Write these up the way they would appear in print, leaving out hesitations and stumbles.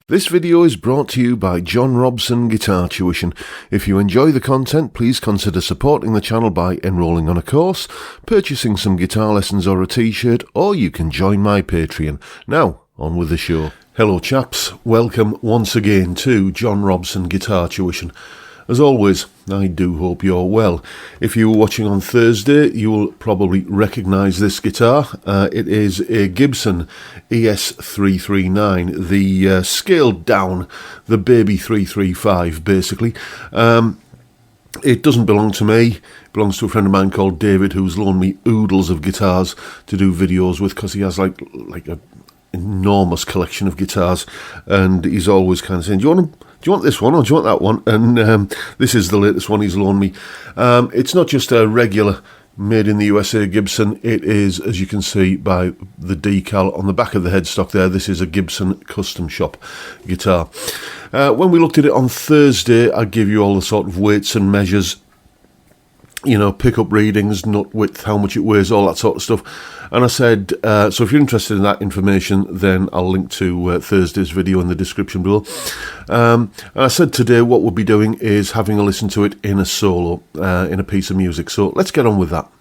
This video is brought to you by John Robson Guitar Tuition. If you enjoy the content, please consider supporting the channel by enrolling on a course, purchasing some guitar lessons or a t-shirt, or you can join my Patreon. Now, on with the show. Hello chaps, welcome once again to John Robson Guitar Tuition. As always, I do hope you're well. If you were watching on Thursday, you will probably recognise this guitar. It is a Gibson ES339, the scaled down, the baby 335 basically. It doesn't belong to me. It belongs to a friend of mine called David, who's loaned me oodles of guitars to do videos with, because he has like a enormous collection of guitars, and he's always kind of saying, do you want this one or do you want that one? And this is the latest one he's loaned me. It's not just a regular made in the USA Gibson. It is, as you can see by the decal on the back of the headstock there, this is a Gibson custom shop guitar. When we looked at it on Thursday, I gave you all the sort of weights and measures, you know, pickup readings, nut width, how much it weighs, all that sort of stuff. And I said, so if you're interested in that information, then I'll link to Thursday's video in the description below. And I said today what we'll be doing is having a listen to it in a solo, in a piece of music. So let's get on with that.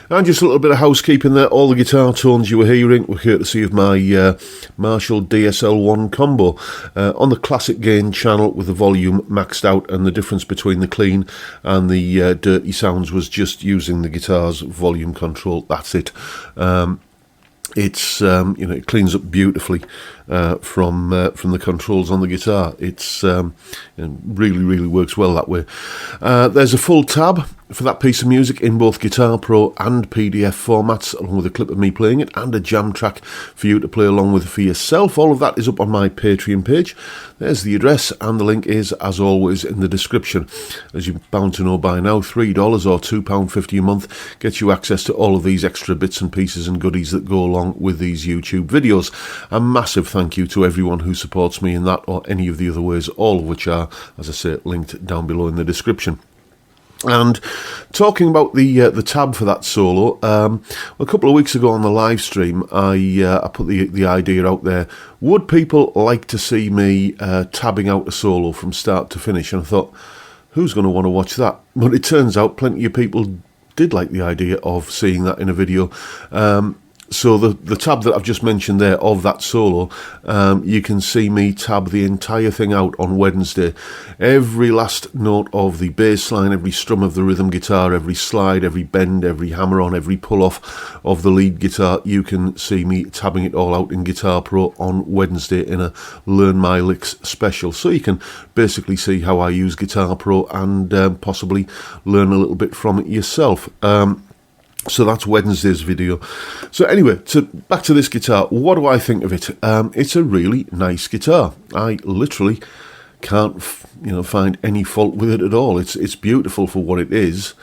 And just a little bit of housekeeping there. All the guitar tones you were hearing were courtesy of my Marshall DSL1 combo on the classic gain channel with the volume maxed out, and the difference between the clean and the dirty sounds was just using the guitar's volume control. That's it. It's it cleans up beautifully from the controls on the guitar. It's really works well that way. There's a full tab for that piece of music in both Guitar Pro and PDF formats, along with a clip of me playing it and a jam track for you to play along with for yourself. All of that is up on my Patreon page. There's the address, and the link is, as always, in the description. As you're bound to know by now, $3 or £2.50 a month gets you access to all of these extra bits and pieces and goodies that go along with these YouTube videos. A massive thank you to everyone who supports me in that or any of the other ways, all of which are, as I say, linked down below in the description. And talking about the tab for that solo, a couple of weeks ago on the live stream, I put the idea out there. Would people like to see me tabbing out a solo from start to finish? And I thought, who's going to want to watch that? But it turns out plenty of people did like the idea of seeing that in a video. So the tab that I've just mentioned there of that solo, you can see me tab the entire thing out on Wednesday. Every last note of the bass line, every strum of the rhythm guitar, every slide, every bend, every hammer on, every pull off of the lead guitar, you can see me tabbing it all out in Guitar Pro on Wednesday in a Learn My Licks special. So you can basically see how I use Guitar Pro and possibly learn a little bit from it yourself. So that's Wednesday's video. So anyway, back to this guitar. What do I think of it? It's a really nice guitar. I literally can't, find any fault with it at all. It's beautiful for what it is,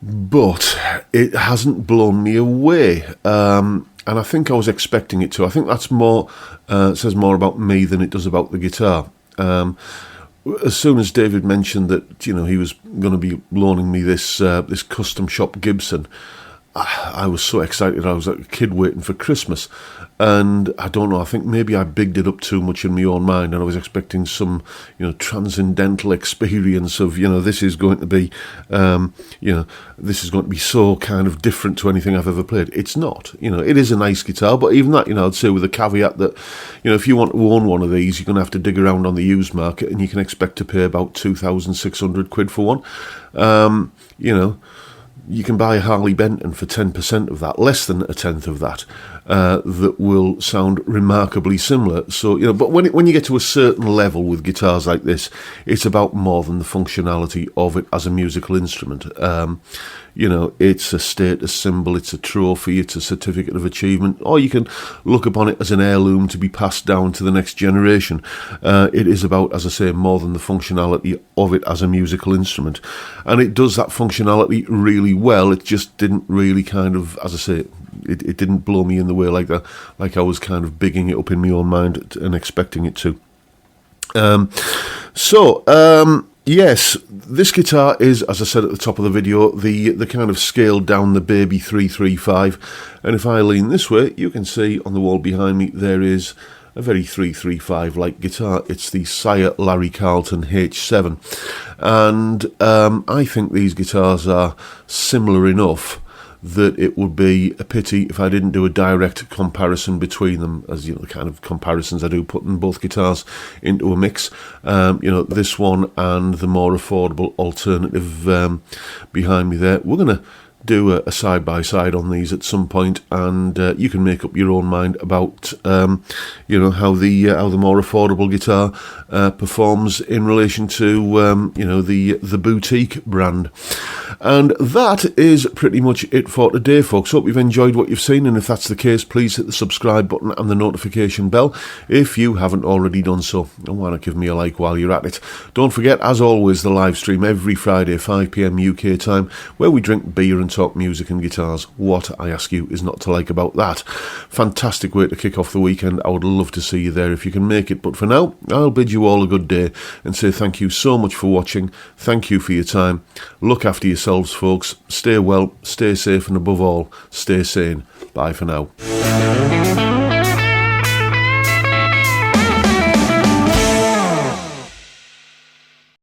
but it hasn't blown me away. And I think I was expecting it to. I think that's more says more about me than it does about the guitar. As soon as David mentioned that he was going to be loaning me this this custom shop Gibson, I was so excited. I was like a kid waiting for Christmas, and I don't know. I think maybe I bigged it up too much in my own mind, and I was expecting some transcendental experience of this is going to be this is going to be so kind of different to anything I've ever played. It's not. It is a nice guitar, but even that, I'd say with a caveat that if you want to own one of these, you're going to have to dig around on the used market, and you can expect to pay about £2,600 for one. You can buy a Harley Benton for 10% of that, less than a tenth of that, that will sound remarkably similar. So, but when you get to a certain level with guitars like this, it's about more than the functionality of it as a musical instrument. It's a status symbol, it's a trophy, it's a certificate of achievement, or you can look upon it as an heirloom to be passed down to the next generation. It is about, as I say, more than the functionality of it as a musical instrument. And it does that functionality really well. It just didn't really kind of, as I say, it didn't blow me in the way like that, like I was kind of bigging it up in my own mind and expecting it to. Yes, this guitar is, as I said at the top of the video, the kind of scaled down the baby 335, and if I lean this way, you can see on the wall behind me there is a very 335-like guitar. It's the Sire Larry Carlton H7, and I think these guitars are similar enough that it would be a pity if I didn't do a direct comparison between them, as the kind of comparisons I do, putting both guitars into a mix. This one and the more affordable alternative behind me there. We're going to do a side-by-side on these at some point, and you can make up your own mind about how the more affordable guitar performs in relation to the boutique brand. And that is pretty much it for today, folks. Hope you've enjoyed what you've seen, and if that's the case, please hit the subscribe button and the notification bell if you haven't already done so. And why not give me a like while you're at it? Don't forget, as always, the live stream every Friday 5 PM UK time, where we drink beer and talk music and guitars. What, I ask you, is not to like about that? Fantastic way to kick off the weekend. I would love to see you there if you can make it. But for now, I'll bid you all a good day and say thank you so much for watching. Thank you for your time. Look after yourselves, folks. Stay well, stay safe, and above all, stay sane. Bye for now.